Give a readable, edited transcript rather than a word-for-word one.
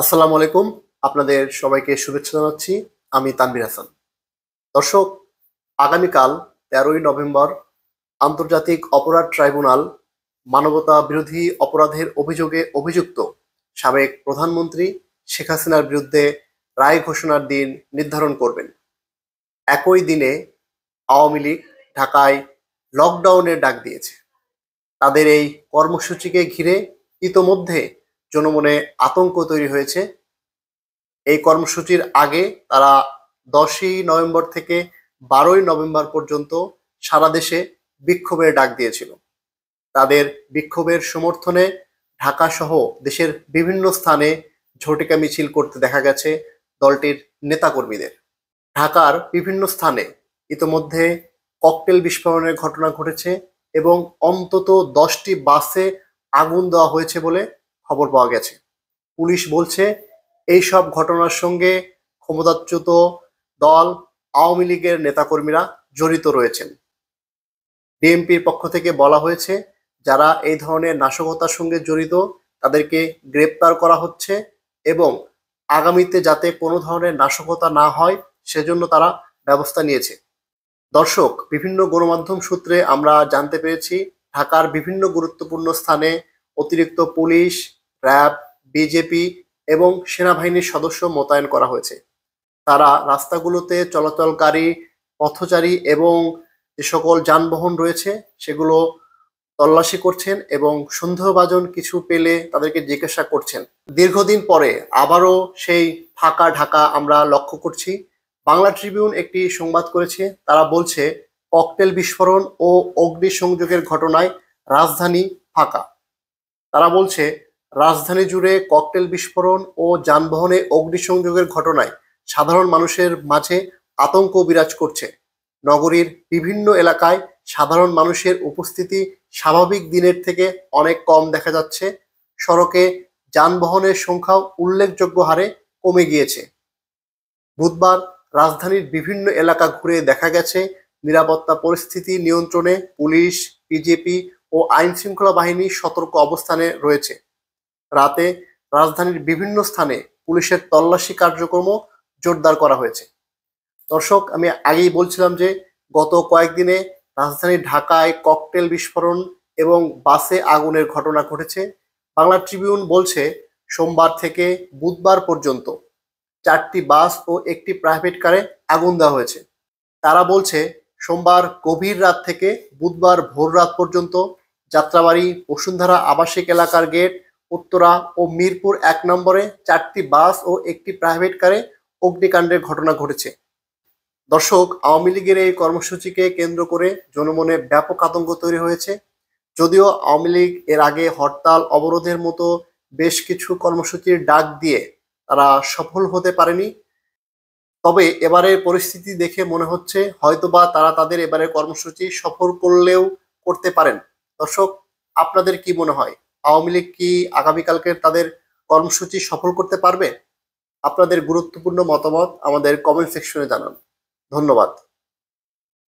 আসসালামু আলাইকুম। আপনাদের সবাইকে শুভেচ্ছা জানাচ্ছি। আমি তানভীর হাসান। দর্শক, আগামীকাল ১৩ই নভেম্বর আন্তর্জাতিক অপরাধ ট্রাইব্যুনাল মানবতা বিরোধী অপরাধের অভিযোগে অভিযুক্ত সাবেক প্রধানমন্ত্রী শেখ হাসিনার বিরুদ্ধে রায় ঘোষণার দিন নির্ধারণ করবেন। একই দিনে আওয়ামী লীগ ঢাকায় লকডাউনের ডাক দিয়েছে। তাদের এই কর্মসূচিকে ঘিরে ইতোমধ্যে জনমনে আতঙ্ক তৈরি হয়েছে। এই কর্মসূচির আগে তারা ১০ই নভেম্বর থেকে ১২ই নভেম্বর পর্যন্ত সারা দেশে বিক্ষোভের ডাক দিয়েছিল। তাদের বিক্ষোভের সমর্থনে ঢাকা সহ দেশের বিভিন্ন স্থানে ঝটিকা মিছিল করতে দেখা গেছে দলটির নেতাকর্মীদের। ঢাকার বিভিন্ন স্থানে ইতোমধ্যে ককটেল বিস্ফোরণের ঘটনা ঘটেছে এবং অন্তত ১০টি বাসে আগুন দেওয়া হয়েছে বলে খবর পাওয়া গেছে। পুলিশ বলছে এই সব ঘটনার সঙ্গে ক্ষমতাচ্যুত দল আওয়ামী লীগের নেতাকর্মীরা জড়িত রয়েছেন। বিএনপির পক্ষ থেকে বলা হয়েছে যারা এই ধরনের নাশকতার সঙ্গে জড়িত তাদেরকে গ্রেপ্তার করা হচ্ছে এবং আগামীতে যাতে কোনো ধরনের নাশকতা না হয় সেজন্য তারা ব্যবস্থা নিয়েছে। দর্শক, বিভিন্ন গণমাধ্যম সূত্রে আমরা জানতে পেরেছি ঢাকার বিভিন্ন গুরুত্বপূর্ণ স্থানে অতিরিক্ত পুলিশ, র্যাব, বিজেপি এবং সেনাবাহিনীর সদস্য মোতায়েন করা হয়েছে। তারা রাস্তাগুলোতে চলাচলকারী পথচারী এবং যে সকল যানবাহন রয়েছে সেগুলো তল্লাশি করছেন এবং সন্দেহভাজন কিছু পেলে তাদেরকে জিজ্ঞাসা করছেন। দীর্ঘদিন পরে আবারও সেই ফাঁকা ঢাকা আমরা লক্ষ্য করছি। বাংলা ট্রিবিউন একটি সংবাদ করেছে, তারা বলছে ককটেল বিস্ফোরণ ও অগ্নিসংযোগের ঘটনায় রাজধানী ফাঁকা। তারা বলছে রাজধানী জুড়ে ককটেল বিস্ফোরণ ও যানবাহনে অগ্নিসংযোগের ঘটনায় সাধারণ মানুষের মাঝে আতঙ্ক বিরাজ করছে। নগরীর বিভিন্ন এলাকায় সাধারণ মানুষের উপস্থিতি স্বাভাবিক দিনের থেকে অনেক কম দেখা যাচ্ছে। সড়কে যানবাহনের সংখ্যাও উল্লেখযোগ্য হারে কমে গিয়েছে। বুধবার রাজধানীর বিভিন্ন এলাকা ঘুরে দেখা গেছে নিরাপত্তা পরিস্থিতি নিয়ন্ত্রণে পুলিশ, বিজেপি ও আইন শৃঙ্খলা বাহিনী সতর্ক অবস্থানে রয়েছে। রাতে রাজধানীর বিভিন্ন স্থানে পুলিশের তল্লাশি কার্যক্রমও জোরদার করা হয়েছে। দর্শক, আমি আগেই বলছিলাম যে গত কয়েকদিনে রাজধানী ঢাকায় ককটেল বিস্ফোরণ এবং বাসে আগুনের ঘটনা ঘটেছে। বাংলা ট্রিবিউন বলছে সোমবার থেকে বুধবার পর্যন্ত ৪টি বাস ও একটি প্রাইভেট কারে আগুন দেওয়া হয়েছে। তারা বলছে সোমবার গভীর রাত থেকে বুধবার ভোর রাত পর্যন্ত যাত্রাবাড়ি, বসুন্ধরা আবাসিক এলাকার গেট, উত্তরা ও মিরপুর ১ নম্বরে ৪টি বাস ও একটি প্রাইভেট কারে অগ্নিকাণ্ডের ঘটনা ঘটেছে। দর্শক, আওয়ামী লীগের এই কর্মসূচিকে কেন্দ্র করে জনমনে ব্যাপক আতঙ্ক তৈরি হয়েছে। যদিও আওয়ামী লীগ এর আগে হরতাল, অবরোধের মতো বেশ কিছু কর্মসূচির ডাক দিয়ে তারা সফল হতে পারেনি, তবে এবারের পরিস্থিতি দেখে মনে হচ্ছে হয়তোবা তারা তাদের এবারের কর্মসূচি সফল করলেও করতে পারেন। দর্শক, আপনাদের কি মনে হয় আওয়ামী লীগ কি আগামীকালকে তাদের কর্মসূচি সফল করতে পারবে? আপনাদের গুরুত্বপূর্ণ মতামত আমাদের কমেন্ট সেকশনে জানান। ধন্যবাদ।